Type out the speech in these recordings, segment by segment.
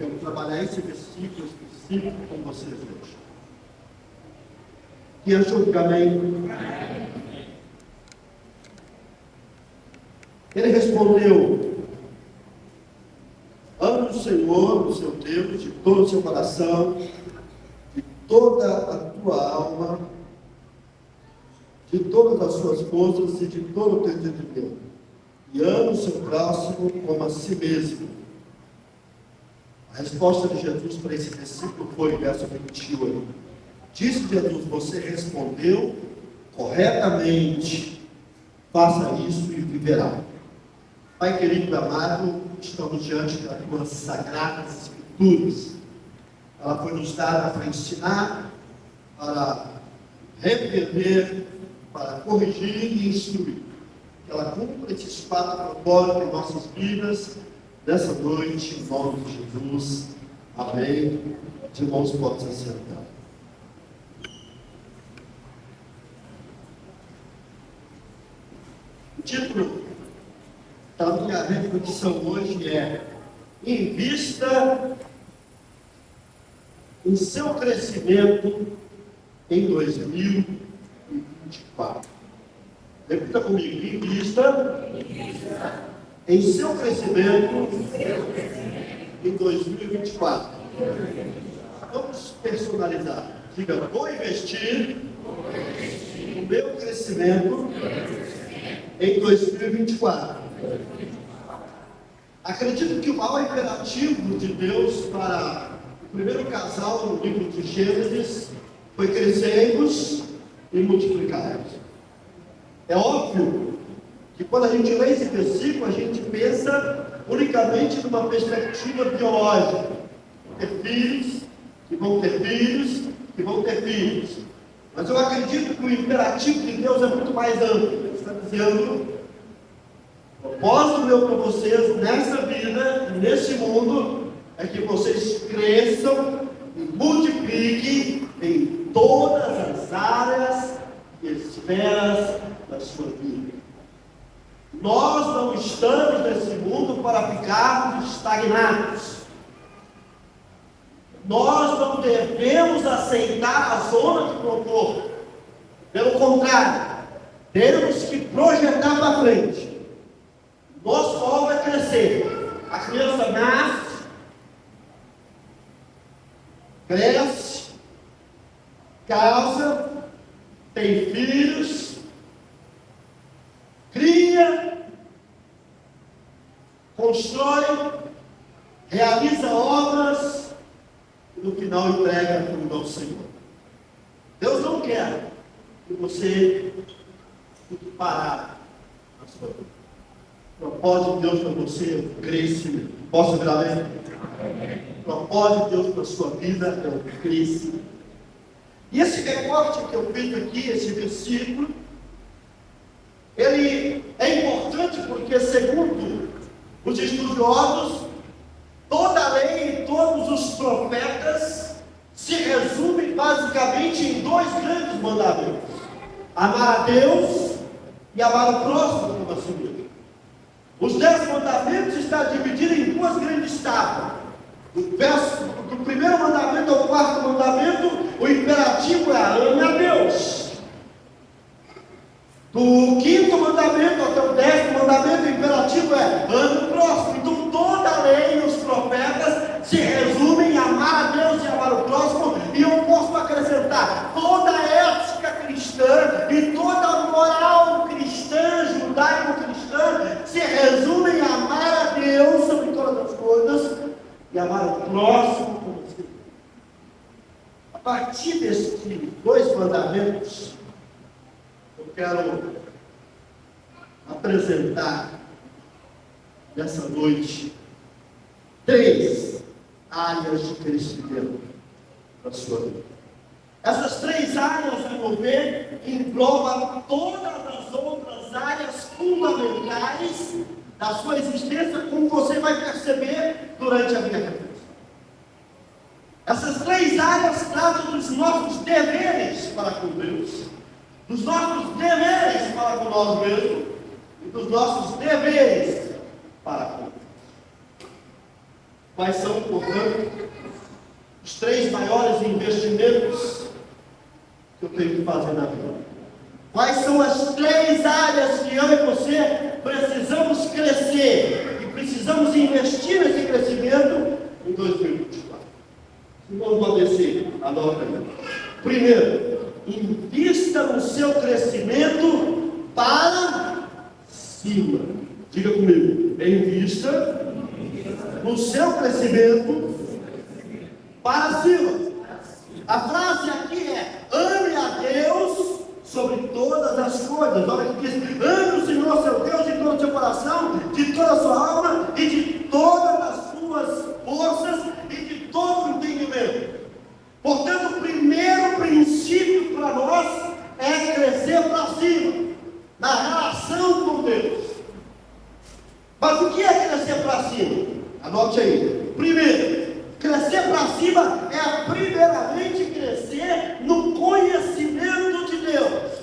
quero trabalhar esse versículo específico com vocês hoje. Quem achou que amém? Ele respondeu: ame o Senhor, o seu Deus, de todo o seu coração, de toda a tua alma, de todas as suas forças e de todo o teu entendimento. E ame o seu próximo como a si mesmo. A resposta de Jesus para esse versículo foi, verso 28. Disse Jesus: você respondeu corretamente, faça isso e viverá. Pai querido e amado, estamos diante das tuas sagradas escrituras. Ela foi nos dada para ensinar, para repreender, para corrigir e instruir. Que ela cumpra esses quatro propósitos em nossas vidas, nessa noite, em nome de Jesus. Amém. Os irmãos podem se assentar. O título da minha reflexão hoje é: invista em seu crescimento em 2024. Repita comigo: invista em seu crescimento em 2024. Vamos personalizar. Diga: vou investir no meu crescimento em 2024. Acredito que o maior imperativo de Deus para o primeiro casal no livro de Gênesis foi: crescei-vos e multiplicai-vos. É óbvio que quando a gente lê esse versículo, a gente pensa unicamente numa perspectiva biológica. Ter filhos, que vão ter filhos, que vão ter filhos. Mas eu acredito que o imperativo de Deus é muito mais amplo. Ele está dizendo: o propósito meu para vocês nessa vida, nesse mundo, é que vocês cresçam e multipliquem em todas as áreas e esferas da sua vida. Nós não estamos nesse mundo para ficarmos estagnados. Nós não devemos aceitar a zona de conforto. Pelo contrário, temos que projetar para frente. Nosso alvo é crescer. A criança nasce, cresce, casa, tem filhos, cria, constrói, realiza obras e no final entrega tudo ao Senhor. Deus não quer que você fique parado na sua vida. O propósito de Deus para você é o crescimento. Posso virar amém? O propósito de Deus para a sua vida é o crescimento. E esse recorte que eu fiz aqui, esse versículo, ele é importante porque, segundo os estudiosos, toda a lei e todos os profetas se resumem basicamente em dois grandes mandamentos: amar a Deus e amar o próximo como a si mesmo. Os 10 mandamentos estão divididos em duas grandes etapas. Do primeiro mandamento ao quarto mandamento, o imperativo é: ame a Deus. Do quinto mandamento até o 10º mandamento, o imperativo é: ame o próximo. Então toda a lei e os profetas se resumem em amar a Deus e amar o próximo. E eu posso acrescentar: toda a ética cristã e toda a moral cristã, judaico-cristã, se resumem em amar a Deus sobre todas as coisas e amar o próximo como si mesmo. A partir desses dois mandamentos, eu quero apresentar nessa noite 3 áreas de crescimento da sua vida. Essas 3 áreas, a meu ver, englobam todas as outras áreas fundamentais da sua existência, como você vai perceber durante a minha reflexão. Essas 3 áreas tratam dos nossos deveres para com Deus, dos nossos deveres para com nós mesmos e dos nossos deveres para com Deus. Quais são, portanto, os 3 maiores investimentos que eu tenho que fazer na vida? Quais são as 3 áreas que eu e você precisamos crescer e precisamos investir nesse crescimento em 2024? Se não vou descer, anota aí. Primeiro, invista no seu crescimento para cima. Diga comigo, invista no seu crescimento para cima. A frase aqui é: ame a Deus sobre todas as coisas. Olha que diz: ame o Senhor seu Deus de todo o seu coração, de toda a sua alma e de todas as suas forças e de todo o entendimento. Portanto, o primeiro princípio para nós é crescer para cima, na relação com Deus. Mas o que é crescer para cima? Anote aí. Primeiro, crescer para cima é primeiramente crescer no conhecimento de Deus.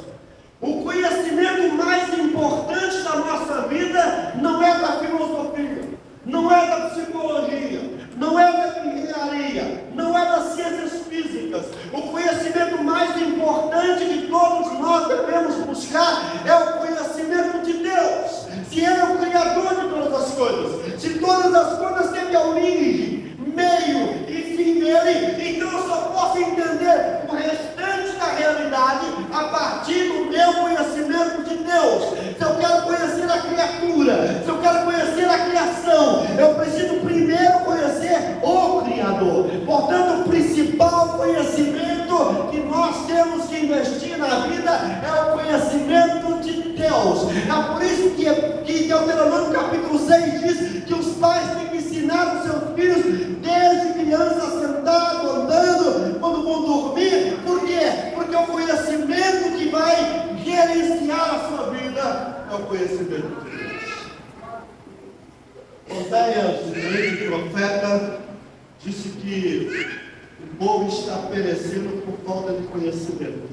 O conhecimento mais importante da nossa vida não é da filosofia, não é da psicologia, não é da engenharia, não é das ciências físicas. O conhecimento mais importante de todos nós devemos buscar é o conhecimento de Deus. Se Ele é o Criador de todas as coisas, se todas as coisas têm a origem, meio e fim dele, então eu só posso entender o restante da realidade a partir do meu conhecimento de Deus. Se eu quero conhecer a criatura, se eu quero conhecer a criação, eu preciso primeiro conhecer o Criador. Portanto, o principal conhecimento que nós temos que investir na vida é o conhecimento de Deus. É por isso que Deuteronômio capítulo 6 diz que os pais têm que ensinar os seus filhos desde criança, sentado, andando, quando vão dormir. Por quê? Porque o conhecimento que vai gerenciar a sua vida é o conhecimento de Deus. Oséias, o grande profeta, disse que o povo está perecendo por falta de conhecimento.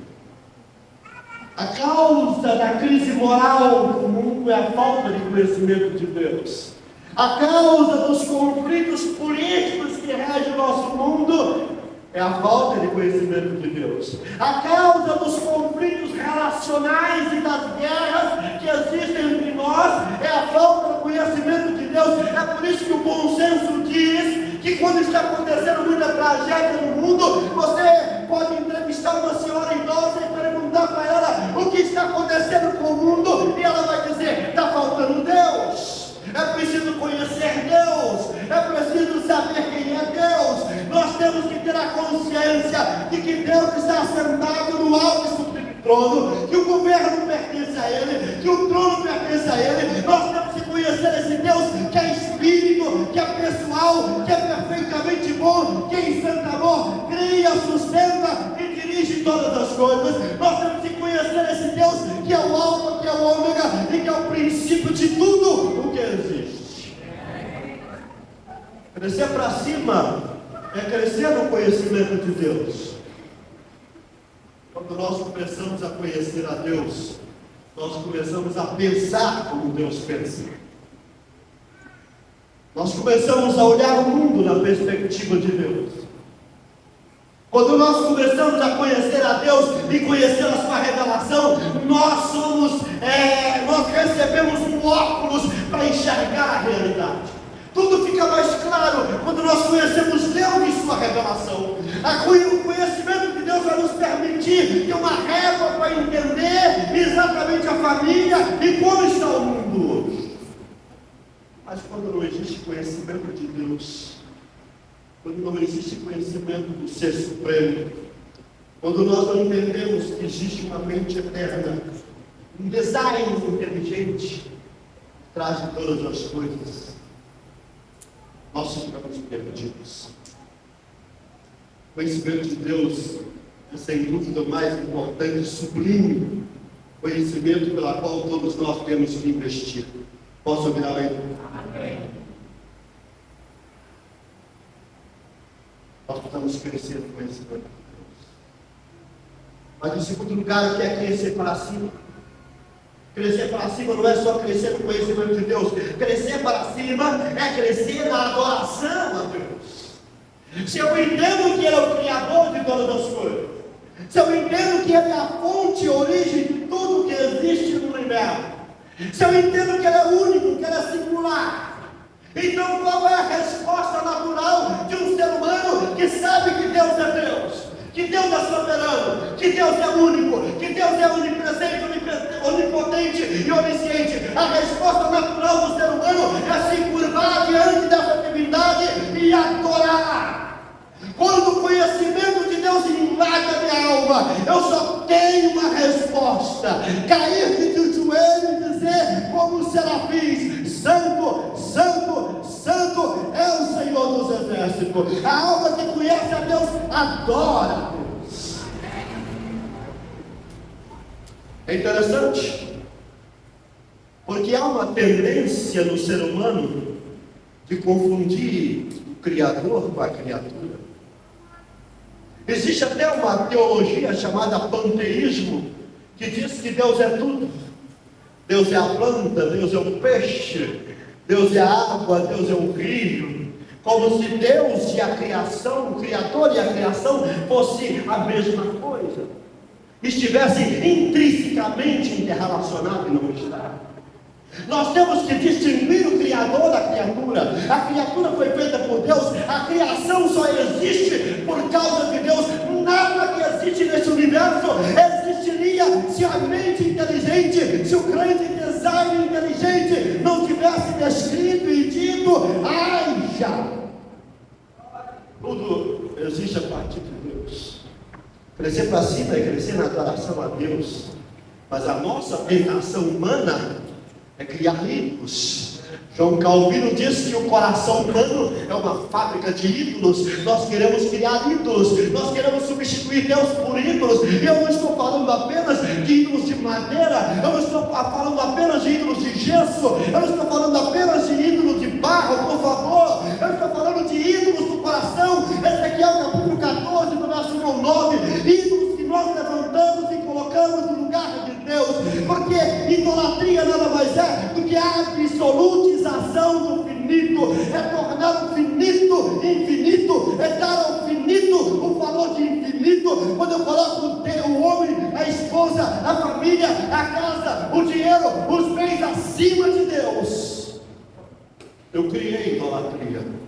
A causa da crise moral do mundo é a falta de conhecimento de Deus. A causa dos conflitos políticos que regem o nosso mundo é a falta de conhecimento de Deus. A causa dos conflitos relacionais e das guerras que existem entre nós é a falta do conhecimento de Deus. É por isso que o bom senso diz que quando está acontecendo muita tragédia no mundo, você pode entrevistar uma senhora idosa e perguntar para ela o que está acontecendo com o mundo, e ela vai dizer: está faltando Deus. É preciso conhecer Deus, é preciso saber quem é Deus. Nós temos que ter a consciência de que Deus está sentado no alto e sublime trono, que o governo pertence a Ele, que o trono pertence a Ele. Nós temos que conhecer esse Deus que é Espírito, que é pessoal, que é perfeitamente bom, que em santo amor cria, sustenta e dirige todas as coisas. Nós temos que conhecer esse Deus que é o alfa, que é o ômega e que é o princípio de tudo o que existe. Crescer para cima é crescer no conhecimento de Deus. Quando nós começamos a conhecer a Deus, nós começamos a pensar como Deus pensa. Nós começamos a olhar o mundo na perspectiva de Deus. Quando nós começamos a conhecer a Deus e conhecer a sua revelação, nós recebemos um óculos para enxergar a realidade. Tudo fica mais claro quando nós conhecemos Deus e sua revelação. O conhecimento de Deus vai nos permitir ter uma régua para entender exatamente a família e como está o mundo hoje. Mas quando não existe conhecimento de Deus, quando não existe conhecimento do Ser Supremo, quando nós não entendemos que existe uma mente eterna, um design inteligente, traz de todas as coisas, nós ficamos perdidos. O conhecimento de Deus é sem dúvida o mais importante e sublime conhecimento pela qual todos nós temos que investir. Posso ouvir amém? Amém. Nós precisamos crescer no conhecimento de Deus. Mas em segundo lugar, o que é crescer para cima? Crescer para cima não é só crescer no conhecimento de Deus. Crescer para cima é crescer na adoração a se eu entendo que Ele é o Criador de todas as coisas, se eu entendo que Ele é a fonte e origem de tudo que existe no universo, se eu entendo que Ele é único, que Ele é singular, então qual é a resposta natural de um ser humano que sabe que Deus é Deus, que Deus é soberano, que Deus é único, que Deus é onipresente, onipotente e onisciente? A resposta natural do ser humano é se curvar diante dessa divindade e adorar. Quando o conhecimento de Deus invade a minha alma, eu só tenho uma resposta: cair de joelho e dizer como os serafins: Santo, Santo, Santo é o Senhor dos exércitos. A alma que conhece a Deus adora a Deus. É interessante, porque há uma tendência no ser humano de confundir o Criador com a criatura. Existe até uma teologia chamada panteísmo, que diz que Deus é tudo. Deus é a planta, Deus é o peixe, Deus é a água, Deus é o rio. Como se Deus e a criação, o Criador e a criação, fosse a mesma coisa, estivesse intrinsecamente interrelacionado, e não está. Nós temos que distinguir o Criador da criatura. A criatura foi feita por Deus, a criação só existe por causa de Deus. Nada que existe nesse universo existiria se a mente inteligente, se o grande design inteligente não tivesse descrito e dito: haja. Tudo existe a partir de Deus. Crescer para cima é crescer na adoração a Deus. Mas a nossa tentação humana é criar ídolos. João Calvino diz que o coração humano é uma fábrica de ídolos. Nós queremos criar ídolos, nós queremos substituir Deus por ídolos. E eu não estou falando apenas de ídolos de madeira, eu não estou falando apenas de ídolos de gesso, eu não estou falando apenas de ídolos de barro, por favor. Eu estou falando de ídolos do coração. Ezequiel capítulo 14, do verso 1 ao 9. Ídolos que nós levantamos e colocamos no lugar de Deus, porque idolatria nada mais é do que a absolutização do finito, é tornar o finito infinito, é dar ao finito o valor de infinito. Quando eu coloco o homem, a esposa, a família, a casa, o dinheiro, os bens acima de Deus, eu criei idolatria.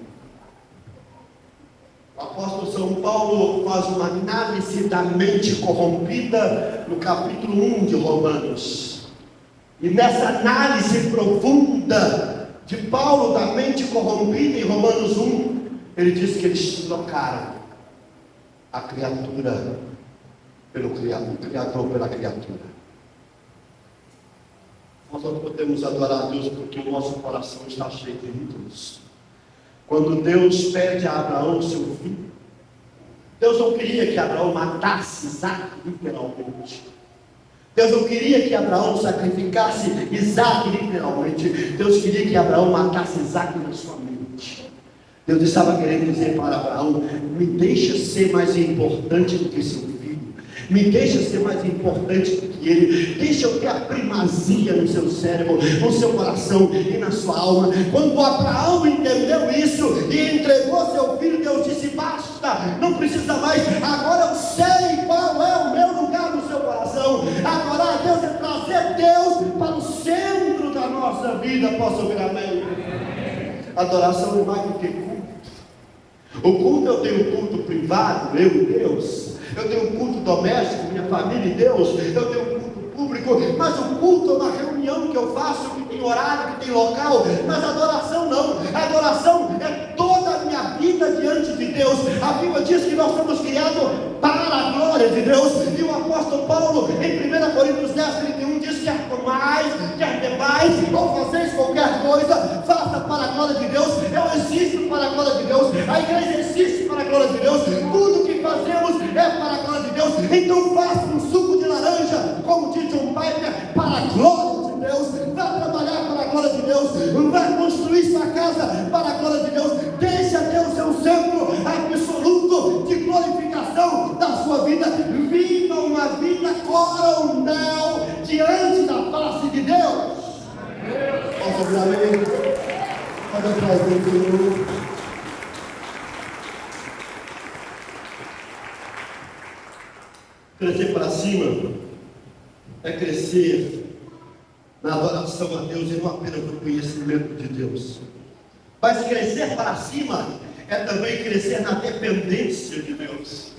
O apóstolo São Paulo faz uma análise da mente corrompida no capítulo 1 de Romanos. E nessa análise profunda de Paulo da mente corrompida em Romanos 1, ele diz que eles trocaram a criatura pelo Criador, o Criador pela criatura. Nós não podemos adorar a Deus porque o nosso coração está cheio de ídolos. Quando Deus pede a Abraão seu filho, Deus não queria que Abraão matasse Isaac literalmente. Deus não queria que Abraão sacrificasse Isaac literalmente. Deus queria que Abraão matasse Isaac na sua mente. Deus estava querendo dizer para Abraão: me deixa ser mais importante do que seu filho. Me deixa ser mais importante do que ele. Deixa eu ter a primazia no seu cérebro, no seu coração e na sua alma. Quando Abraão entendeu isso e entregou seu filho, Deus disse: basta, não precisa mais. Agora eu sei qual é o meu lugar no seu coração. Adorar a Deus é trazer Deus para o centro da nossa vida. Posso ouvir amém? Adoração é mais do que culto. O culto, eu tenho culto privado, eu e Deus. Eu tenho um culto doméstico, minha família e Deus. Eu tenho um culto público, mas o culto é uma reunião que eu faço, que tem horário, que tem local. Mas a adoração não. A adoração é toda a minha vida diante de Deus. A Bíblia diz que nós somos criados para a glória de Deus. E o apóstolo Paulo, em 1 Coríntios 10, 31, diz: quer comais, quer bebais, ou fazeis qualquer coisa, faça para a glória de Deus. Eu existo para a glória de Deus. A igreja existe para a glória de Deus. Tudo que fazemos é para a glória de Deus. Então faça um suco de laranja, como diz John Piper, para a glória de Deus. Vai trabalhar para a glória de Deus. Vai construir sua casa para a glória de Deus. Deixa Deus ser o centro absoluto de glorificação da sua vida. Viva uma vida coronel diante da face de Deus. Posso ouvir amém? Pode aplaudir o Senhor. Crescer para cima é crescer na adoração a Deus e não apenas no conhecimento de Deus. Mas crescer para cima é também crescer na dependência de Deus.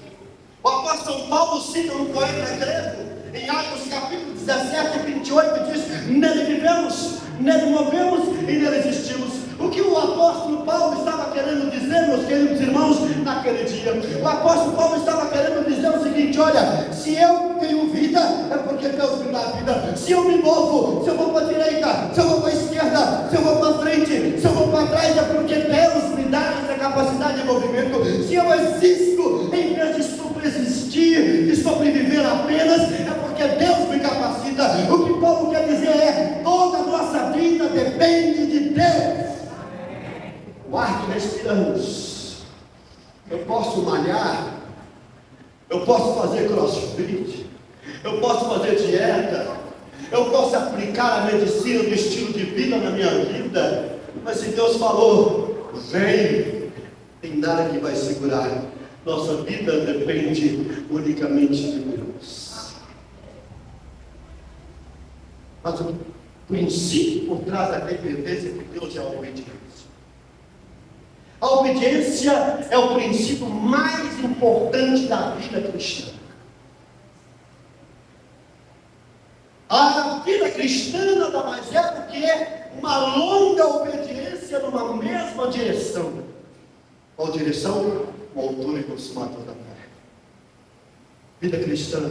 O apóstolo Paulo cita um poeta grego, em Atos capítulo 17 e 28, diz: nele vivemos, nele movemos e nele existimos. O que o apóstolo Paulo estava querendo dizer, meus queridos irmãos, naquele dia? O apóstolo Paulo estava querendo dizer o seguinte: olha, se eu tenho vida, é porque Deus me dá vida. Se eu me movo, se eu vou para a direita, se eu vou para a esquerda, se eu vou para a frente, se eu vou para trás, é porque Deus me dá essa capacidade de movimento. Se eu existo, em vez de subsistir e sobreviver apenas, é porque Deus me capacita. O que Paulo quer dizer é: toda a nossa vida depende de Deus. O ar que respiramos. Eu posso malhar, eu posso fazer crossfit, eu posso fazer dieta, eu posso aplicar a medicina do estilo de vida na minha vida, mas se Deus falou, vem, tem nada que vai segurar. Nossa vida depende unicamente de Deus. Mas o princípio por trás da dependência de Deus é a obediência. A obediência é o princípio mais importante da vida cristã. A vida cristã nada mais é do que uma longa obediência numa mesma direção. Qual direção? O autor e consumador da fé. Vida cristã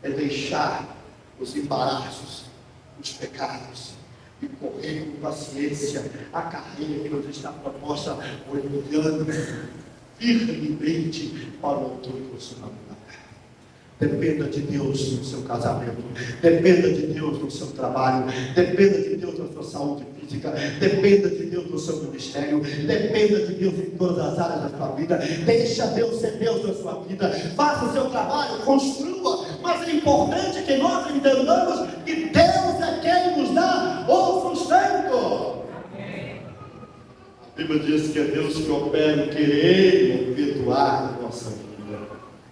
é deixar os embaraços, os pecados, e correr com paciência a carreira que nos está proposta, olhando firmemente para o autor e consumador da fé. Dependa de Deus no seu casamento, dependa de Deus no seu trabalho, dependa de Deus na sua saúde física, dependa de Deus no seu ministério, dependa de Deus em todas as áreas da sua vida. Deixa Deus ser Deus na sua vida, faça o seu trabalho, construa, mas é importante que nós entendamos que Deus é quem nos dá o sustento. A Bíblia diz que é Deus que opera o querer e efetuar na nossa vida.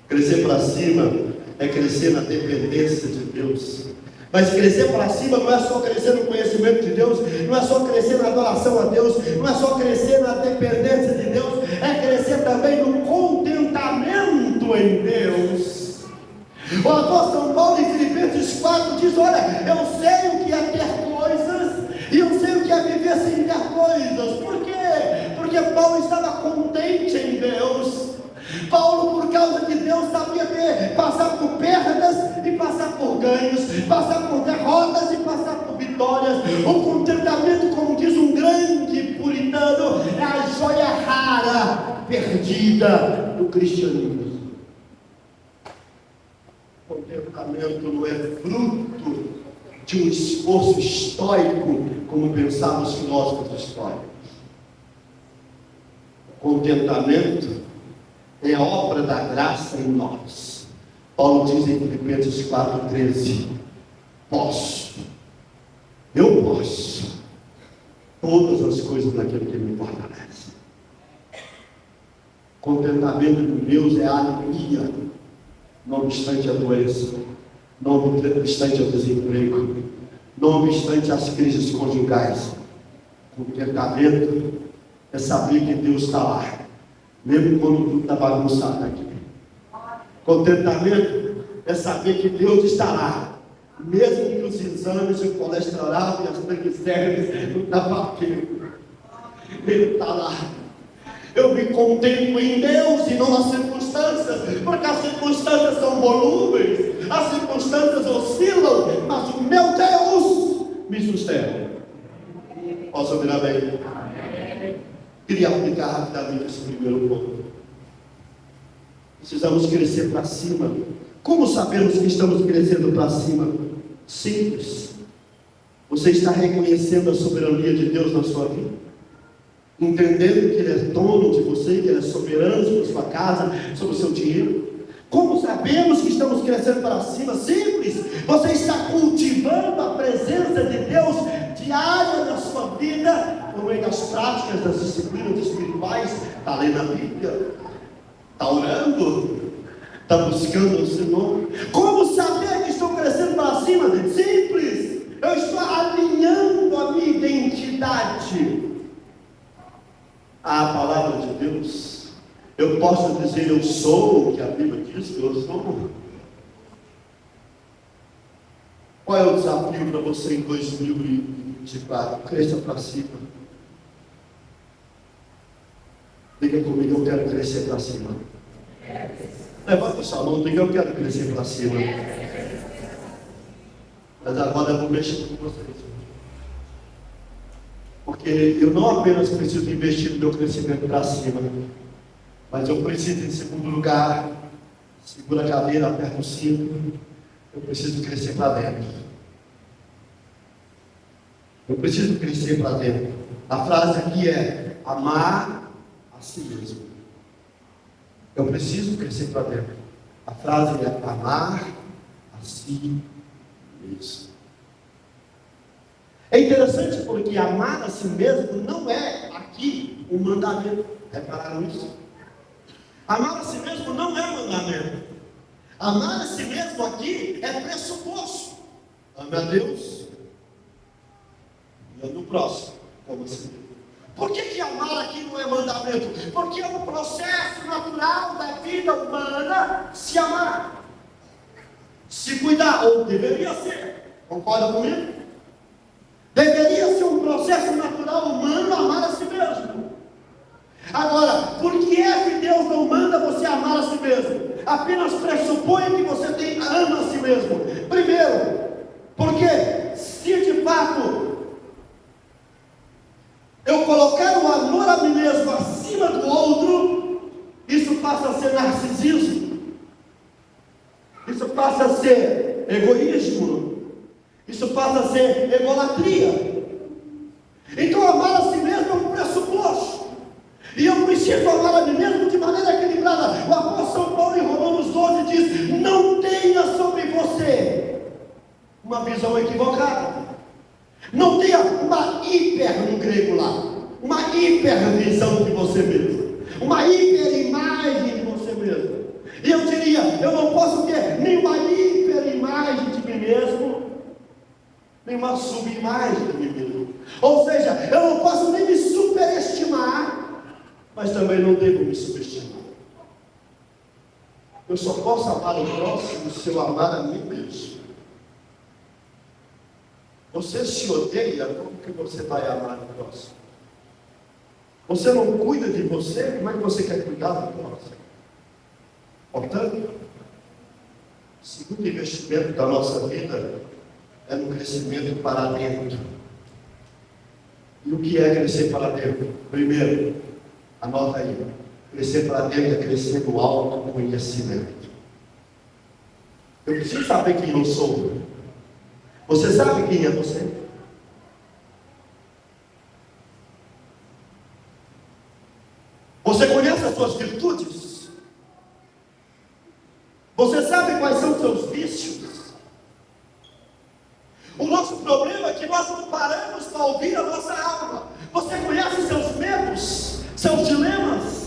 Crescer para cima é crescer na dependência de Deus. Mas crescer para cima não é só crescer no conhecimento de Deus, não é só crescer na adoração a Deus, não é só crescer na dependência de Deus, é crescer também no contentamento em Deus. O apóstolo Paulo em Filipenses 4 diz: olha, eu sei o que é ter coisas e eu sei o que é viver sem ter coisas. Por quê? Porque Paulo estava contente em Deus. Paulo, por causa de Deus, sabia passar por perdas e passar por ganhos, passar por derrotas e passar por vitórias. O contentamento, como diz um grande puritano, é a joia rara, perdida do cristianismo. Contentamento não é fruto de um esforço estoico, como pensavam os filósofos históricos. Contentamento é a obra da graça em nós. Paulo diz em Filipenses 4,13: eu posso todas as coisas naquele que me fortalece. Contentamento de Deus é a alegria, não obstante a doença, não obstante o desemprego, não obstante as crises conjugais. Contentamento é saber que Deus está lá, mesmo quando tudo está bagunçado aqui. Contentamento é saber que Deus está lá, mesmo que os exames, o colesterol e as triglicérides não estão batendo. Ele está lá. Eu me contento em Deus e não nas circunstâncias, porque as circunstâncias são volúveis, as circunstâncias oscilam, mas o meu Deus me sustenta. Posso ouvir amém? Queria aplicar rapidamente esse primeiro ponto. Precisamos crescer para cima. Como sabemos que estamos crescendo para cima? Simples. Você está reconhecendo a soberania de Deus na sua vida, entendendo que Ele é dono de você, que Ele é soberano sobre a sua casa, sobre o seu dinheiro. Como sabemos que estamos crescendo para cima? Simples. Você está cultivando a presença de Deus diária na sua vida, por meio das práticas, das disciplinas espirituais. Está lendo a Bíblia, está orando, Está buscando o Senhor? Como saber que estou crescendo para cima? Simples. Eu estou alinhando a minha identidade à palavra de Deus. Eu posso dizer eu sou o que a Bíblia diz que eu sou. Qual é o desafio para você em 2024? Cresça para cima. Diga comigo, eu quero crescer para cima. Levanta sua mão, diga eu quero crescer para cima. Mas agora eu vou mexer com vocês. Porque eu não apenas preciso investir no meu crescimento para cima, mas eu preciso, em segundo lugar, segura a cadeira, aperta o cinto, eu preciso crescer para dentro. Eu preciso crescer para dentro. A frase aqui é amar a si mesmo. Eu preciso crescer para dentro. A frase é amar a si mesmo. É interessante porque amar a si mesmo não é aqui um mandamento. Repararam isso? Amar a si mesmo não é mandamento. Amar a si mesmo aqui é pressuposto. Ame a Deus e ame o próximo como a si mesmo. Por que amar aqui não é mandamento? Porque é um processo natural da vida humana se amar, se cuidar, ou deveria ser. Concorda comigo? Deveria ser um processo natural humano amar a si mesmo. Agora, por que é que Deus não manda você amar a si mesmo? Apenas pressupõe que você ama a si mesmo. Primeiro, porque se de fato eu colocar o amor a mim mesmo acima do outro, isso passa a ser narcisismo, isso passa a ser egoísmo, isso passa a ser egolatria. Então amar a si mesmo é um pressuposto, e eu preciso amar a mim mesmo de maneira equilibrada. O apóstolo Paulo em Romanos 12 diz: não tenha sobre você uma visão equivocada. Não tenha uma hiper no grego lá, uma hipervisão de você mesmo, uma hiperimagem de você mesmo. E eu diria, eu não posso ter nenhuma hiperimagem de mim mesmo, nenhuma subimagem de mim mesmo. Ou seja, eu não posso nem me superestimar, mas também não devo me subestimar. Eu só posso amar o próximo se eu amar a mim mesmo. Você se odeia, como que você vai amar o próximo? Você não cuida de você, como é que você quer cuidar do próximo? Portanto, o segundo investimento da nossa vida é no crescimento para dentro. E o que é crescer para dentro? Primeiro, anota aí, crescer para dentro é crescer no autoconhecimento. Eu preciso saber quem eu sou. Você sabe quem é você? Você conhece as suas virtudes? Você sabe quais são os seus vícios? O nosso problema é que nós não paramos para ouvir a nossa alma. Você conhece seus medos, seus dilemas?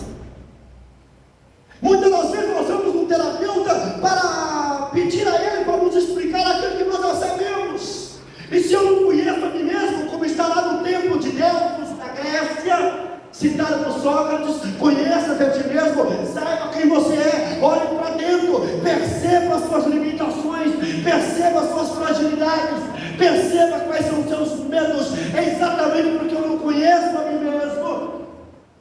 Muitas das vezes nós vamos no terapeuta para pedir a ele para nos explicar aquilo que nós já sabemos. E se eu não conheço a mim mesmo, como está lá no tempo de Delfos, na Grécia, citado por Sócrates, conheça-te a ti mesmo, saiba quem você é, olhe para dentro, perceba as suas limitações, perceba as suas fragilidades, perceba quais são os seus medos. É exatamente porque eu não conheço a mim mesmo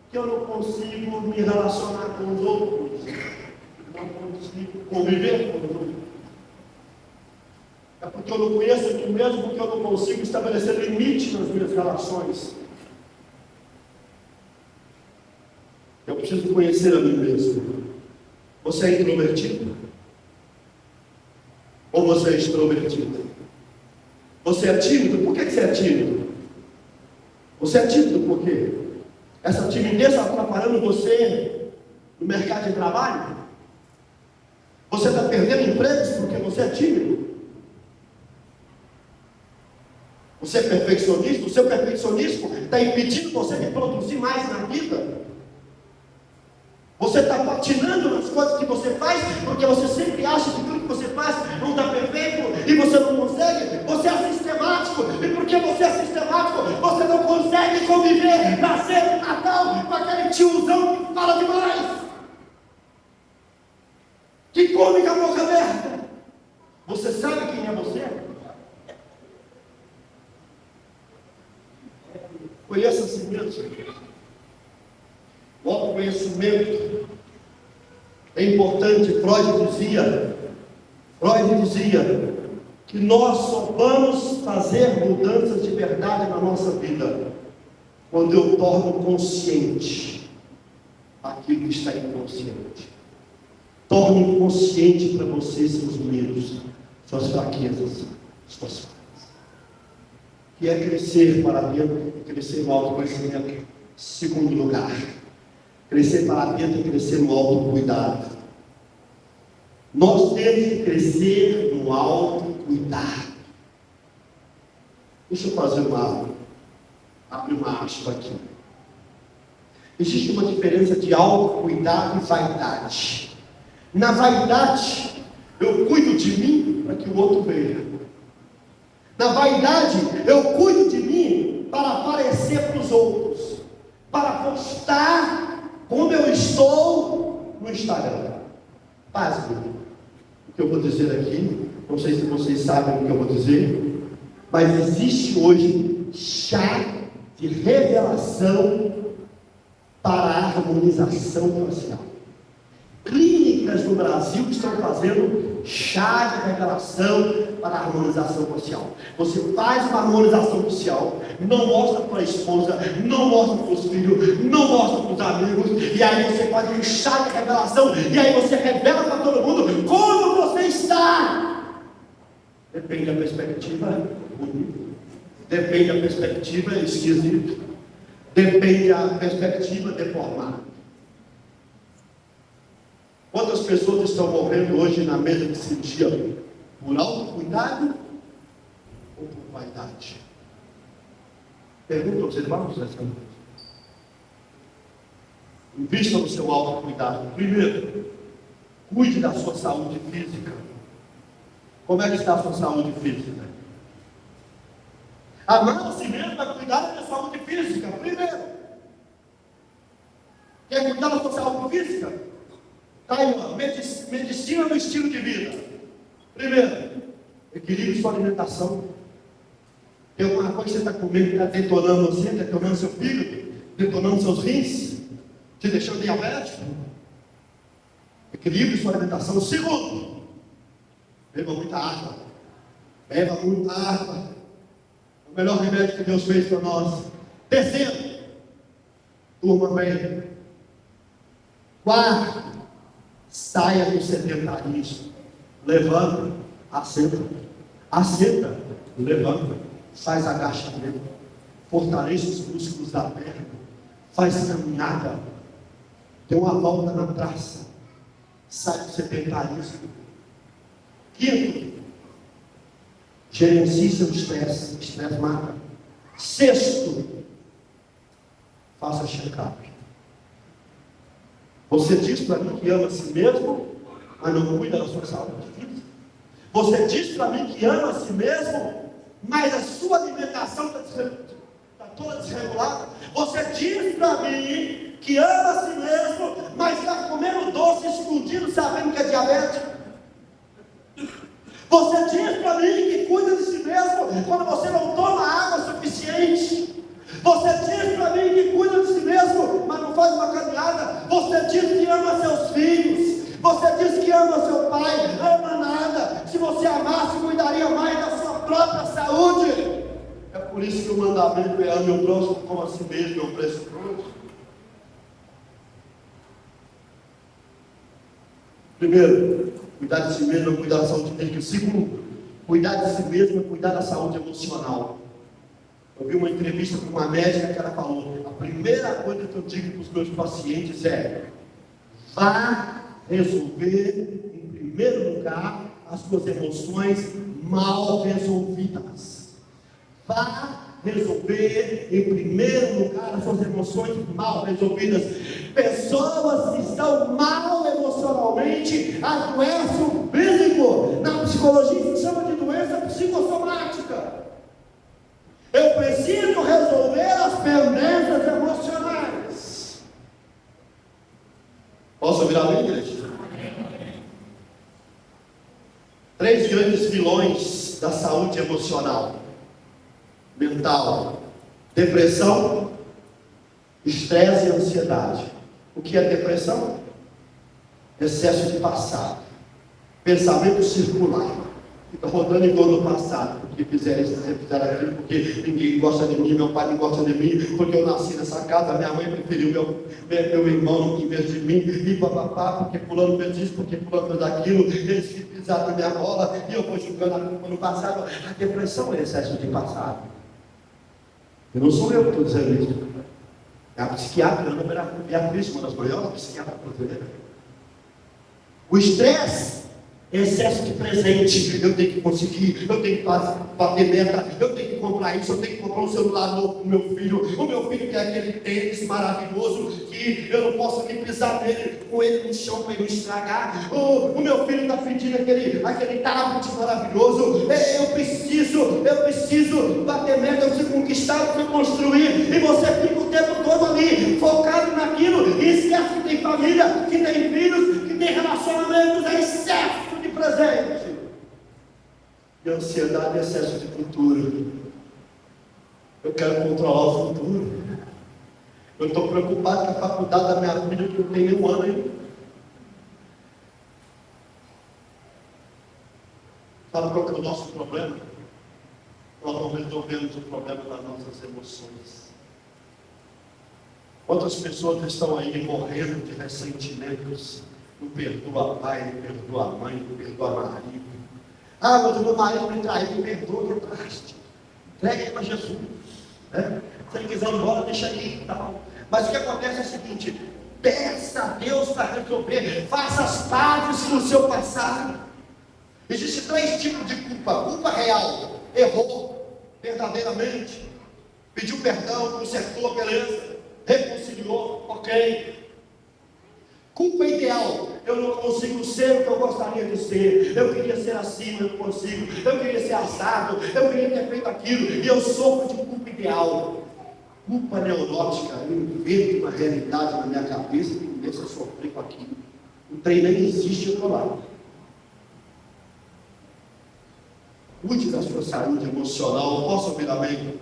que eu não consigo me relacionar com os outros, não consigo conviver com os outros. É porque eu não conheço a mim mesmo, porque eu não consigo estabelecer limite nas minhas relações. Eu preciso conhecer a mim mesmo. Você é introvertido? Ou você é extrovertido? Você é tímido? Por que você é tímido? Você é tímido por quê? Essa timidez está atrapalhando você no mercado de trabalho? Você está perdendo empregos porque você é tímido? Você é perfeccionista? O seu perfeccionismo está impedindo você de produzir mais na vida? Você está patinando nas coisas que você faz porque porque você sempre acha que tudo que você faz não está perfeito e você não consegue. Você é sistemático, e porque você é sistemático, você não consegue conviver na ceia de Natal com aquele tiozão que fala demais, que come com a boca aberta. Você sabe quem é você? Conheça a si mesmo. O autoconhecimento é importante. Freud dizia que nós só vamos fazer mudanças de verdade na nossa vida quando eu torno consciente aquilo que está inconsciente. Torne consciente para você seus medos, suas fraquezas, suas falhas. Que é crescer para dentro e crescer no autoconhecimento. Segundo lugar, crescer para dentro e crescer no autocuidado. Nós temos que crescer no autocuidado. Deixa eu fazer abrir uma aspa aqui. Existe uma diferença de autocuidado e vaidade. Na vaidade, eu cuido de mim para que o outro veja. Na vaidade, eu cuido de mim para aparecer para os outros, para postar como eu estou no Instagram. Pasme o que eu vou dizer aqui. Não sei se vocês sabem o que eu vou dizer, mas existe hoje chá de revelação para a harmonização facial. Clínicas no Brasil que estão fazendo chá de revelação para a harmonização facial. Você faz uma harmonização facial, não mostra para a esposa, não mostra para os filhos, não mostra para os amigos, e aí você faz um chá de revelação, e aí você revela para todo mundo como você está. Depende da perspectiva, depende da perspectiva, esquisito, depende da perspectiva, deformada. Quantas pessoas estão morrendo hoje na mesa de cirurgia? Por autocuidado ou por vaidade? Pergunta, vocês vão responder. Invista no seu autocuidado. Primeiro, cuide da sua saúde física. Como é que está a sua saúde física? Amar a si mesmo é cuidar da sua saúde física. Primeiro, quer cuidar da sua saúde física? Está aí, ó, medicina no estilo de vida. Primeiro, equilibre sua alimentação. Tem alguma coisa que você está comendo que está detonando você, detonando seu fígado, detonando seus rins, te deixando diabético? Equilibre sua alimentação. Segundo, beba muita água. Beba muita água. É o melhor remédio que Deus fez para nós. Terceiro, durma bem. Quarto, saia do sedentarismo. Levanta, assenta, levanta, faz agachamento, fortaleça os músculos da perna, faz caminhada, dê uma volta na praça, sai do sedentarismo. Quinto, gerencie seu estresse, estresse mata. Sexto, faça check-up. Você diz para mim que ama a si mesmo, mas não cuida da sua saúde física? Você diz para mim que ama a si mesmo, mas a sua alimentação está toda desregulada? Você diz para mim que ama a si mesmo, mas está comendo doce escondido, sabendo que é diabético? Você diz para mim que cuida de si mesmo, quando você não toma água suficiente? Você diz para mim que cuida de si mesmo, mas não faz uma caminhada? Você diz que ama seus filhos, você diz que ama seu pai, ama nada. Se você amasse, cuidaria mais da sua própria saúde. É por isso que o mandamento é: ame o próximo como a si mesmo, é um preço pronto. Primeiro, cuidar de si mesmo é cuidar da saúde física. Segundo, cuidar de si mesmo é cuidar da saúde emocional. Eu vi uma entrevista com uma médica que ela falou: a primeira coisa que eu digo para os meus pacientes é: vá resolver, em primeiro lugar, as suas emoções mal resolvidas. Vá resolver, em primeiro lugar, as suas emoções mal resolvidas. Pessoas pessoas que estão mal emocionalmente adoecem o físico. Na psicologia se chama de doença psicossomática. Eu preciso resolver as pendências emocionais. Posso ouvir a igreja? 3 grandes vilões da saúde emocional, mental: depressão, estresse e ansiedade. O que é depressão? Excesso de passado, pensamento circular, fica rodando em torno do passado, porque fizeram isso, fizeram aquilo, porque ninguém gosta de mim, meu pai não gosta de mim, porque eu nasci nessa casa, minha mãe preferiu meu irmão em vez de mim, e papapá, porque fulano fez isso, porque fulano fez aquilo, eles pisaram na minha bola, e eu vou julgando a culpa no passado. A depressão é excesso de passado. E não sou eu que estou dizendo isso. É a psiquiatra Ana Beatriz, uma das maiores psiquiatras brasileiras. O estresse é excesso de presente. Eu tenho que conseguir, eu tenho que bater meta, eu tenho que comprar isso, eu tenho que comprar um celular novo para o meu filho. O meu filho quer aquele tênis maravilhoso que eu não posso nem pisar nele, com ele no chão para ele não estragar. O meu filho está pedindo aquele tablet maravilhoso. Eu preciso bater meta, eu preciso conquistar, eu preciso construir. E você fica o tempo todo ali, focado naquilo, e esquece que tem família, que tem filhos, que tem relacionamentos. É excesso de presente. E ansiedade é excesso de futuro. Eu quero controlar o futuro. Eu estou preocupado com a faculdade da minha filha, que não tem nenhum ano ainda. Sabe qual que é o nosso problema? Nós não resolvemos o problema das nossas emoções. Quantas pessoas estão aí morrendo de ressentimentos? Não perdoa pai, não perdoa mãe, não perdoa marido. Ah, mas o meu marido me traiu, me perdoa, me traste. Entregue para Jesus. Né? Se ele quiser ir embora, deixa aí e tal. Mas o que acontece é o seguinte: peça a Deus para resolver, faça as pazes no seu passado. Existem 3 tipos de culpa: culpa real, errou verdadeiramente, pediu perdão, consertou, beleza, reconciliou, ok. Culpa ideal: eu não consigo ser o que eu gostaria de ser, eu queria ser assim, mas não consigo, eu queria ser assado, eu queria ter feito aquilo, e eu sofro de culpa ideal. Culpa neurótica: eu invento uma realidade na minha cabeça e começo a sofrer com aquilo. O trem nem existe, eu estou lá. Cuide da sua saúde emocional. Posso ouvir amém?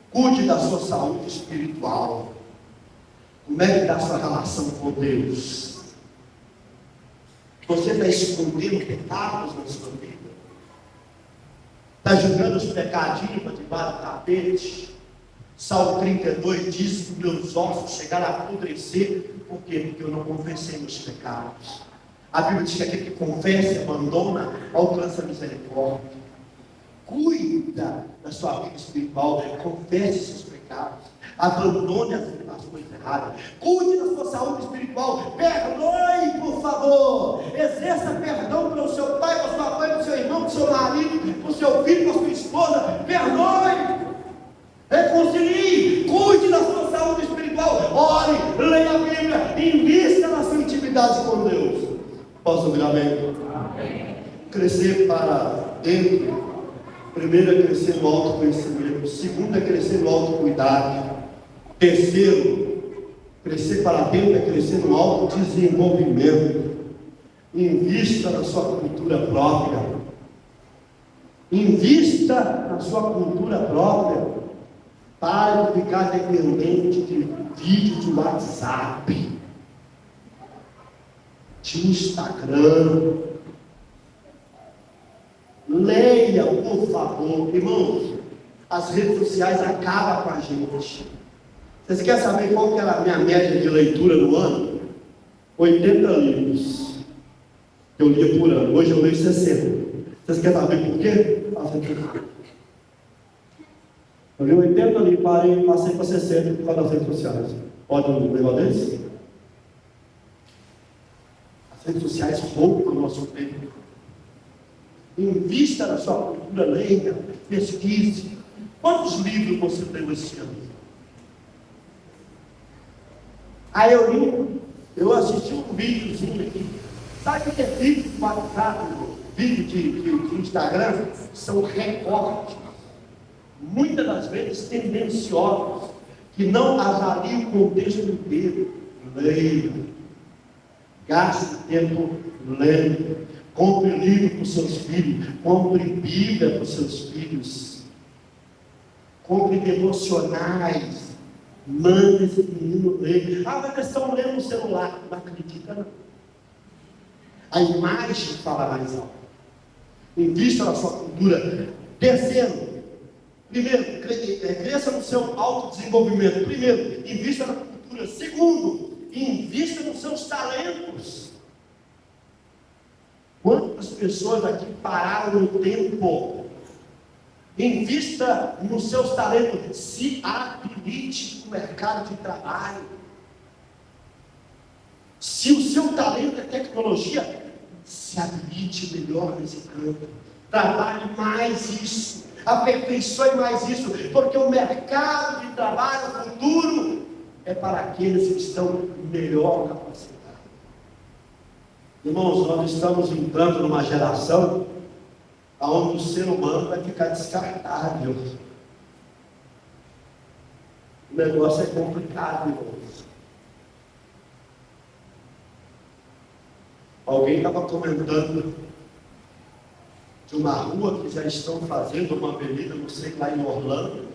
Cuide da sua saúde espiritual. Como é que está a sua relação com Deus? Você está escondendo pecados na sua vida? Está jogando os pecadinhos para debaixo do tapete? Salmo 32 diz que meus ossos chegaram a apodrecer. Por quê? Porque eu não confessei meus pecados. A Bíblia diz que aquele que confessa e abandona alcança a misericórdia. Cuida da sua vida espiritual, confesse seus pecados, abandone as coisas erradas, cuide da sua saúde espiritual, perdoe, por favor, exerça perdão pelo seu pai, para sua mãe, para o seu irmão, para o seu marido, para o seu filho, para a sua esposa. Perdoe, reconcilie, cuide da sua saúde espiritual, ore, leia a Bíblia, invista na sua intimidade com Deus. Posso ouvir amém? Amém. Crescer para dentro. Primeiro é crescer no autoconhecimento. Segundo é crescer no autocuidado. Terceiro, crescer para dentro é crescer no autodesenvolvimento. Invista na sua cultura própria. Invista na sua cultura própria. Pare de ficar dependente de vídeo de WhatsApp, de Instagram. Leia, por favor. Irmãos, as redes sociais acabam com a gente. Vocês querem saber qual que era a minha média de leitura no ano? 80 livros que eu lia por ano. Hoje eu leio 60. Vocês querem saber por quê? Eu li 80 livros e passei para 60 por causa das redes sociais. Pode um negócio desse? As redes sociais roubam o nosso tempo. Invista na sua cultura, leia, pesquise. Quantos livros você leu esse ano? Aí eu assisti um videozinho aqui. Sabe o que é vídeo de WhatsApp, vídeo de Instagram? São recortes, muitas das vezes tendenciosos, que não avaliam o contexto inteiro. Leia, gaste tempo lendo, compre livro para os seus filhos, compre Bíblia para os seus filhos, compre devocionais, manda esse menino ler. Mas eles estão lendo no celular. Não acredita, não. A imagem fala mais alto. Invista na sua cultura. Terceiro, primeiro, cresça no seu autodesenvolvimento. Primeiro, invista na cultura. Segundo, invista nos seus talentos. Quantas pessoas aqui pararam no tempo? Invista nos seus talentos. Se habilite no mercado de trabalho. Se o seu talento é tecnologia, se habilite melhor nesse campo. Trabalhe mais isso. Aperfeiçoe mais isso. Porque o mercado de trabalho futuro é para aqueles que estão melhor capacitados. Irmãos, nós estamos entrando numa geração onde o ser humano vai ficar descartável. O negócio é complicado, irmãos. Alguém estava comentando de uma rua que já estão fazendo uma avenida, não sei, lá em Orlando.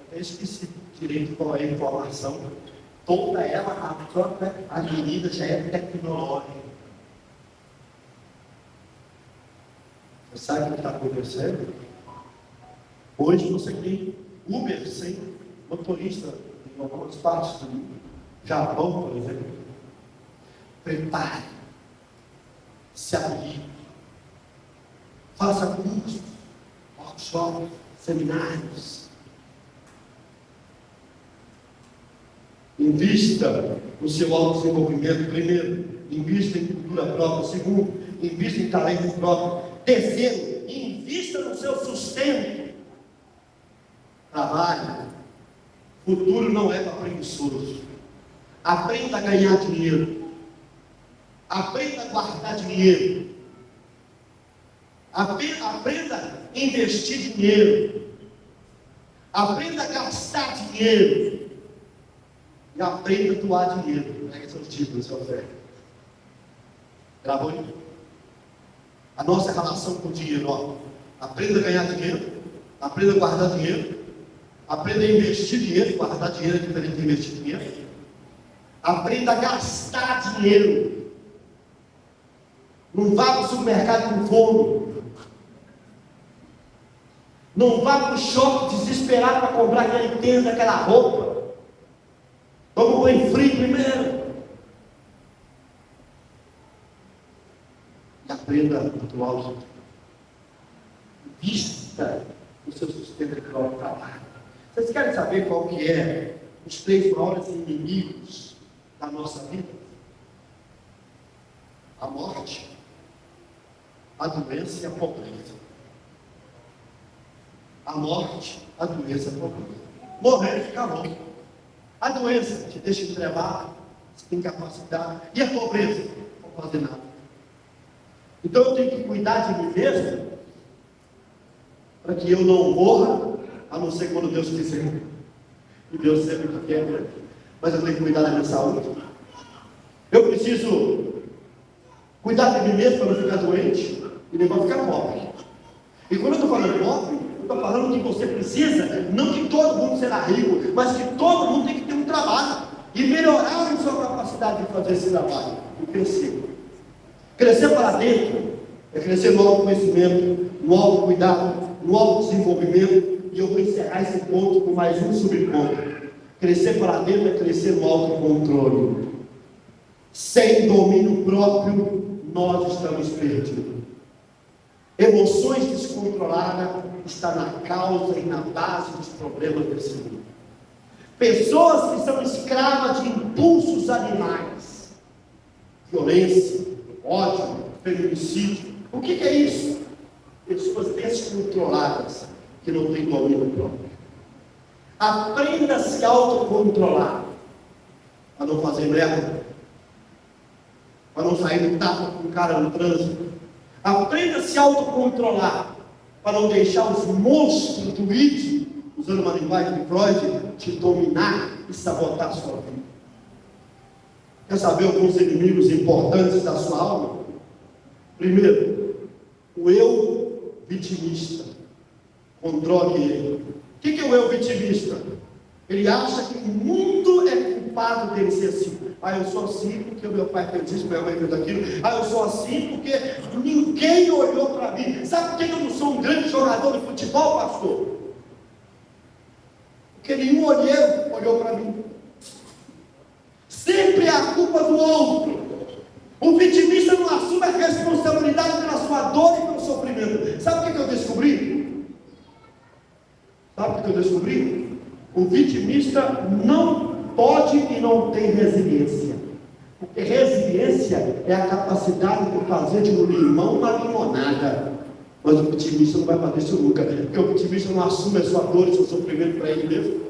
Até esqueci direito qual é a informação. Toda ela, a própria avenida já é tecnológica. Você sabe o que está acontecendo? Hoje você tem Uber sem motorista em algumas partes do mundo. Japão, por exemplo. Prepare, se habilite, faça cursos, workshops, seminários. Invista no seu autodesenvolvimento. Primeiro, invista em cultura própria. Segundo, invista em talento próprio. Terceiro, invista no seu sustento. Trabalhe. Futuro não é para preguiçoso. Aprenda a ganhar dinheiro. Aprenda a guardar dinheiro. Aprenda a investir dinheiro. Aprenda a gastar dinheiro. E aprenda a doar dinheiro. Pega seus títulos, sua fé. Gravou aí? A nossa relação com o dinheiro, ó. Aprenda a ganhar dinheiro. Aprenda a guardar dinheiro. Aprenda a investir dinheiro. Guardar dinheiro é diferente de investir dinheiro. Aprenda a gastar dinheiro. Não vá para o supermercado com fome. Não vá para o shopping desesperado para comprar aquele tênis, aquela roupa. Toma um banho frio primeiro. E aprenda do alto. Vista o seu sustento próprio trabalho. Vocês querem saber qual que é os 3 maiores inimigos da nossa vida? A morte, a doença e a pobreza. A morte, a doença e a pobreza. Morrer fica bom. A doença te deixa entregar, você tem capacidade. E a pobreza? Não pode fazer nada. Então eu tenho que cuidar de mim mesmo, para que eu não morra, a não ser quando Deus quiser. E Deus sempre quer, né? Mas eu tenho que cuidar da minha saúde. Eu preciso cuidar de mim mesmo para não ficar doente e nem para ficar pobre. E quando eu estou falando pobre, eu estou falando que você precisa, não que todo mundo será rico, mas que todo mundo tem que ter um trabalho e melhorar a sua capacidade de fazer esse trabalho e crescer. Crescer para dentro é crescer no autoconhecimento, no autocuidado, no autodesenvolvimento. E eu vou encerrar esse ponto com mais um subponto. Crescer para dentro é crescer no autocontrole. Sem domínio próprio, nós estamos perdidos. Emoções descontroladas está na causa e na base dos problemas desse mundo. Pessoas que são escravas de impulsos animais, violência, ódio, feminicídio. O que é isso? Pessoas descontroladas que não têm domínio próprio. Aprenda a se autocontrolar. para não fazer merda, para não sair no tapa com o cara no trânsito. Aprenda a se autocontrolar, para não deixar os monstros do id, usando uma linguagem de Freud, te dominar e sabotar a sua vida. Quer saber alguns inimigos importantes da sua alma? Primeiro, o eu vitimista. Controle ele. O que é o eu vitimista? Ele acha que o mundo é culpado dele ser assim. Eu sou assim porque o meu pai fez isso, minha mãe fez aquilo. Eu sou assim porque ninguém olhou para mim. Sabe por que eu não sou um grande jogador de futebol, pastor? Porque nenhum olheiro olhou para mim. Sempre é a culpa do outro. O vitimista não assume a responsabilidade pela sua dor e pelo sofrimento. Sabe o que eu descobri? O vitimista não pode e não tem resiliência. Porque resiliência é a capacidade de fazer de um limão uma limonada. Mas o vitimista não vai fazer isso nunca. Porque o vitimista não assume a sua dor e seu sofrimento para ele mesmo.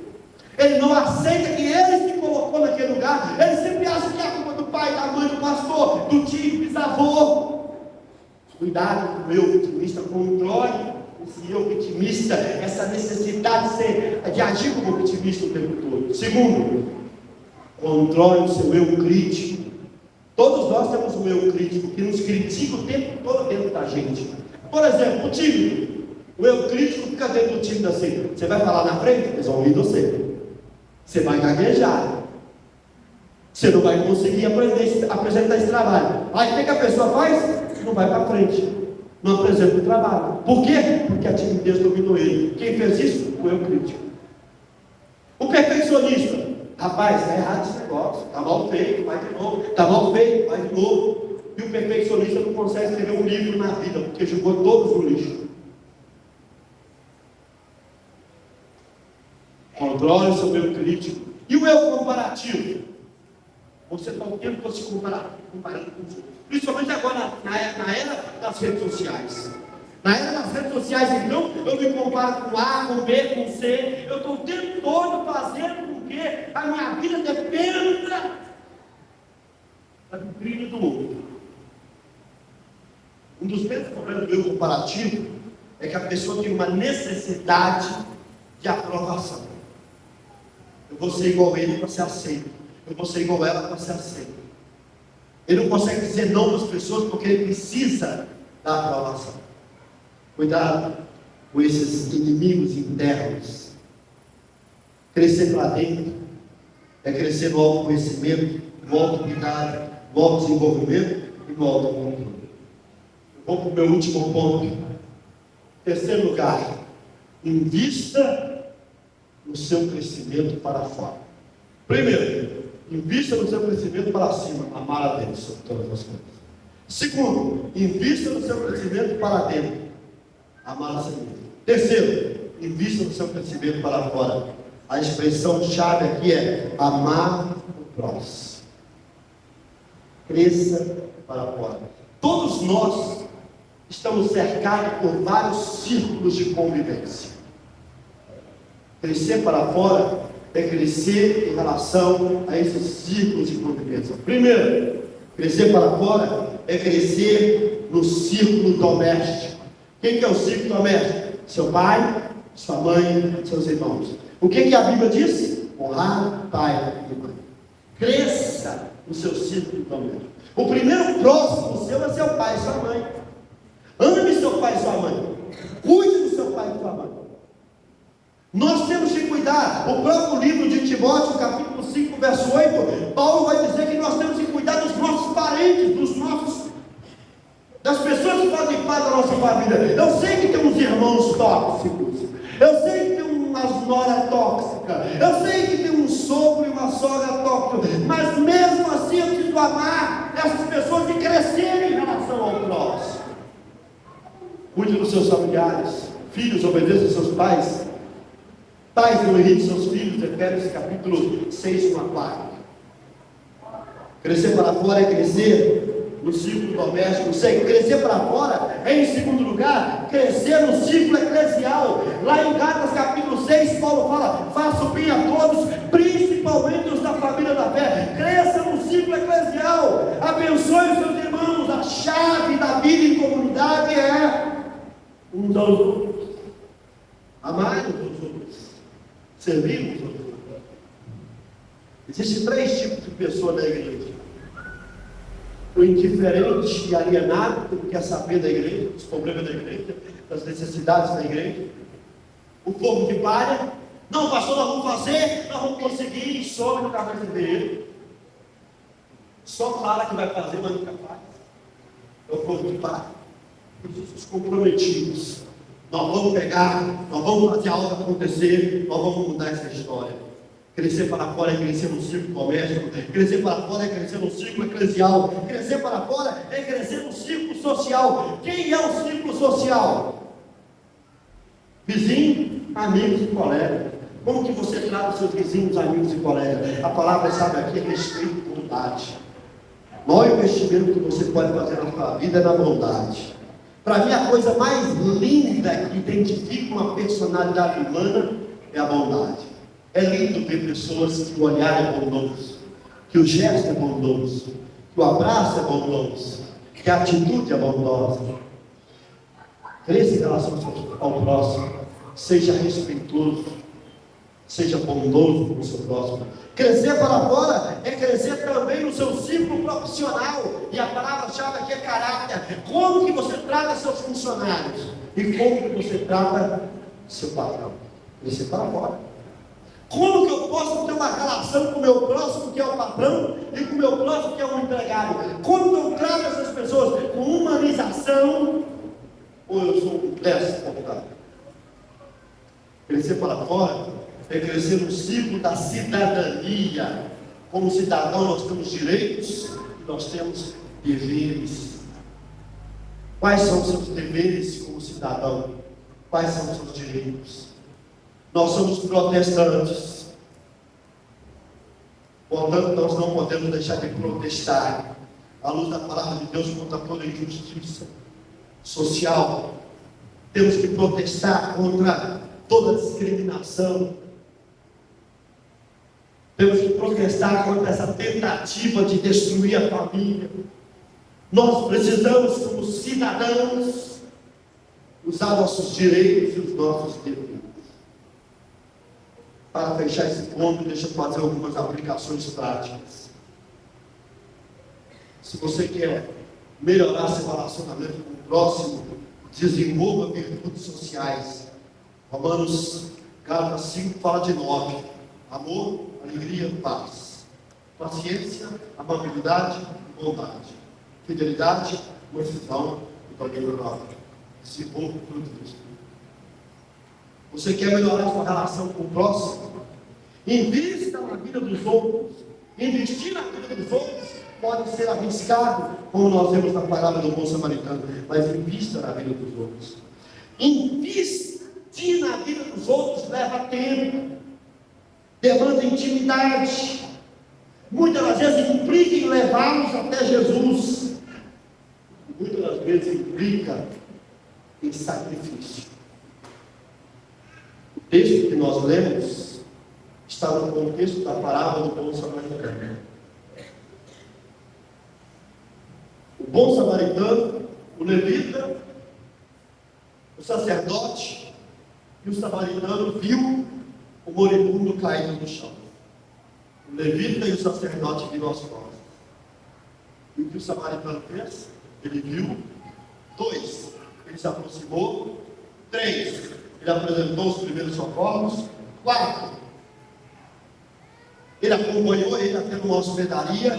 Ele não aceita que ele se colocou naquele lugar. Ele sempre acha que é a culpa do pai, da mãe, do pastor, do tio, bisavô. Cuidado com o eu vitimista. Controle esse eu vitimista, essa necessidade de agir como vitimista o tempo todo. Segundo, controle o seu eu crítico. Todos nós temos um eu crítico que nos critica o tempo todo dentro da gente. Por exemplo, o tímido. O eu crítico fica dentro do tímido assim. Você vai falar na frente, eles vão ouvir você. Você vai gaguejar. Você não vai conseguir apresentar esse trabalho. Aí o que a pessoa faz? Não vai para frente. Não apresenta o trabalho. Por quê? Porque a timidez dominou ele. Quem fez isso? O eu crítico. O perfeccionista. Rapaz, está errado esse negócio. Está mal feito, vai de novo. Está mal feito, vai de novo. E o perfeccionista não consegue escrever um livro na vida, porque jogou todos no lixo. Controle o seu eu crítico. E o eu comparativo? Você está o tempo todo se comparando com os outros. Principalmente agora na era das redes sociais. Na era das redes sociais, então, eu me comparo com A, com B, com C. Eu estou o tempo todo fazendo com que a minha vida dependa da vitrine do outro. Um dos grandes problemas do eu comparativo é que a pessoa tem uma necessidade de aprovação. Eu vou ser igual a ele para ser aceito. Eu vou ser igual a ela para ser aceito. Ele não consegue dizer não para as pessoas porque ele precisa da aprovação. Cuidado com esses inimigos internos. Crescer para dentro é crescer no autoconhecimento, no autocuidado, no autodesenvolvimento e no autocontrole. Vou para o meu último ponto. Terceiro lugar, invista no seu crescimento para fora. Primeiro, invista no seu crescimento para cima, amar a Deus sobre todas as coisas. Segundo, invista no seu crescimento para dentro, amar a si mesmo. Terceiro, invista no seu crescimento para fora. A expressão chave aqui é amar o próximo. Cresça para fora. Todos nós estamos cercados por vários círculos de convivência. Crescer para fora é crescer em relação a esses círculos de convivência. Primeiro, crescer para fora é crescer no círculo doméstico. Quem que é o círculo doméstico? Seu pai, sua mãe, seus irmãos. O que a Bíblia diz? Honrar pai e mãe. Cresça no seu círculo doméstico. O primeiro próximo seu é seu pai e sua mãe. Ame seu pai e sua mãe. Cuide do seu pai e sua mãe. Nós temos que cuidar. O próprio livro de Timóteo, capítulo 5, verso 8, Paulo vai dizer que nós temos que cuidar dos nossos parentes, das pessoas que fazem parte da nossa família. Eu sei que tem uns irmãos tóxicos. Eu sei que tem umas nora tóxica. Eu sei que tem um sogro e uma sogra tóxica. Mas mesmo assim eu preciso amar essas pessoas e crescer em relação ao próximo. Cuide dos seus familiares. Filhos, obedeçam aos seus pais. Pais, não irritem seus filhos. Efésios capítulo 6, 1 a 4. Crescer para fora é crescer no círculo doméstico. Crescer para fora é, em segundo lugar, crescer no círculo eclesial. Lá em Gálatas capítulo 6, Paulo fala: faça o bem a todos, principalmente os da família da fé. vida em comunidade é uns aos outros, amar uns aos outros, servir uns aos outros. Existem 3 tipos de pessoas na igreja: o indiferente e alienado, que não quer saber da igreja, dos problemas da igreja, das necessidades da igreja; o povo de palha: não, pastor, nós vamos fazer, nós vamos conseguir, e some no cabeça dele, só fala que vai fazer, mas nunca faz. É o povo de palha. Os comprometidos: nós vamos pegar, nós vamos fazer a obra acontecer, nós vamos mudar essa história. Crescer para fora é crescer no círculo doméstico, crescer para fora é crescer no círculo eclesial, crescer para fora é crescer no círculo social. Quem é o círculo social? Vizinho, amigos e colegas. Como que você trata os seus vizinhos, amigos e colegas? A palavra, sabe, aqui é respeito e bondade. O maior investimento que você pode fazer na sua vida é na bondade. Para mim, a coisa mais linda que identifica uma personalidade humana é a bondade. É lindo ver pessoas que o olhar é bondoso, que o gesto é bondoso, que o abraço é bondoso, que a atitude é bondosa. Cresça em relação ao próximo, seja respeitoso, seja bondoso com o seu próximo. Crescer para fora é crescer também no seu ciclo profissional, e a palavra-chave aqui é caráter. Como que você trata seus funcionários e como que você trata seu patrão? Crescer para fora. Como que eu posso ter uma relação com o meu próximo, que é o patrão, e com o meu próximo, que é o empregado? Como que eu trato essas pessoas? Com humanização, ou eu sou um déspota? Crescer para fora é crescer no ciclo da cidadania. Como cidadão, nós temos direitos e nós temos deveres. Quais são os seus deveres como cidadão? Quais são os seus direitos? Nós somos protestantes, portanto nós não podemos deixar de protestar à luz da palavra de Deus contra toda injustiça social. Temos que protestar contra toda discriminação. Temos que protestar contra essa tentativa de destruir a família. Nós precisamos, como cidadãos, usar nossos direitos e os nossos deveres. Para fechar esse ponto, deixa eu fazer algumas aplicações práticas. Se você quer melhorar seu relacionamento com o próximo, desenvolva virtudes sociais. Romanos, Gálatas 5 fala de 9: amor, alegria, paz, paciência, amabilidade e bondade, fidelidade, mansidão e domínio próprio. Desenvolva tudo isso. Você quer melhorar sua relação com o próximo? Invista na vida dos outros. Investir na vida dos outros pode ser arriscado, como nós vemos na palavra do bom samaritano, mas invista na vida dos outros. Investir na vida dos outros leva tempo, demanda intimidade, muitas das vezes implica em levá-los até Jesus, muitas das vezes implica em sacrifício. O texto que nós lemos está no contexto da parábola do bom samaritano. O bom samaritano, o levita, o sacerdote e o samaritano viu o moribundo caído no chão. O levita e o sacerdote viram as costas. E o que o samaritano fez? Ele viu. 2, ele se aproximou. 3, ele apresentou os primeiros socorros. 4, ele acompanhou ele até uma hospedaria.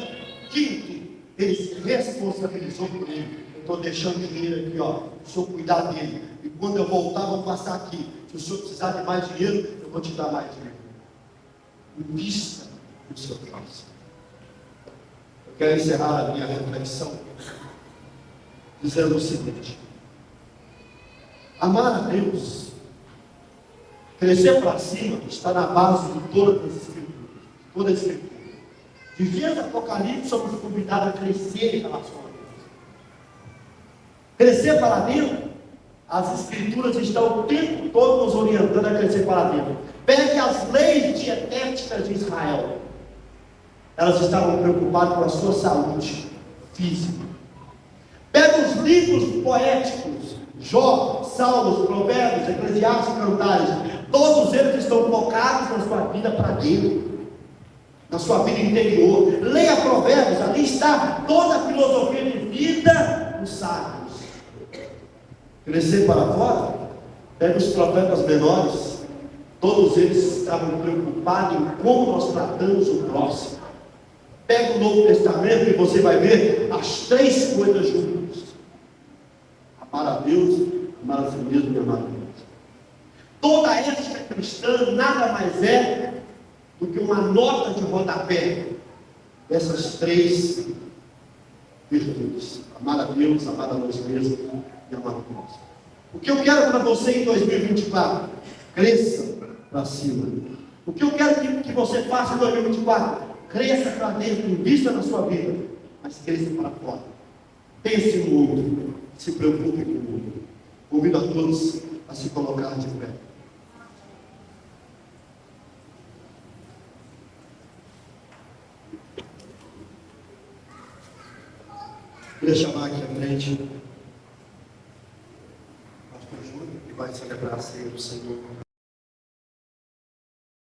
5, ele se responsabilizou por ele. Eu estou deixando dinheiro aqui, ó. O senhor cuidar dele. E quando eu voltar, vou passar aqui. Se o senhor precisar de mais dinheiro, eu vou te dar mais dinheiro. Invista no seu próximo. Eu quero encerrar a minha reflexão dizendo o seguinte: amar a Deus, crescer para cima, está na base de todas as Escrituras. Toda a Escritura. De Gênesis a Apocalipse, somos convidados a crescer em relação a Deus. Crescer para dentro, as Escrituras estão o tempo todo nos orientando a crescer para dentro. Pegue as leis dietéticas de Israel. Elas estavam preocupadas com a sua saúde física. Pega os livros poéticos, Jó, Salmos, Provérbios, Eclesiastes, Cantares, todos eles estão focados na sua vida para Deus, na sua vida interior. Leia Provérbios, ali está toda a filosofia de vida dos sábios. Crescer para fora, pega os profetas menores, todos eles estavam preocupados em como nós tratamos o próximo. Pega o Novo Testamento e você vai ver as três coisas juntas: amar a Deus, amar a si mesmo e amar a Deus. Toda ética cristã nada mais é do que uma nota de rodapé dessas três virtudes: amar a Deus, amar a nós mesmos e amar a Deus. O que eu quero para você em 2024? Cresça para cima. O que eu quero que você faça em 2024? Cresça para dentro, invista na sua vida, mas cresça para fora. Pense no mundo, se preocupe com o mundo. Convido a todos a se colocar de pé. Queria chamar aqui à frente o pastor Júnior, que vai celebrar a ceia do Senhor.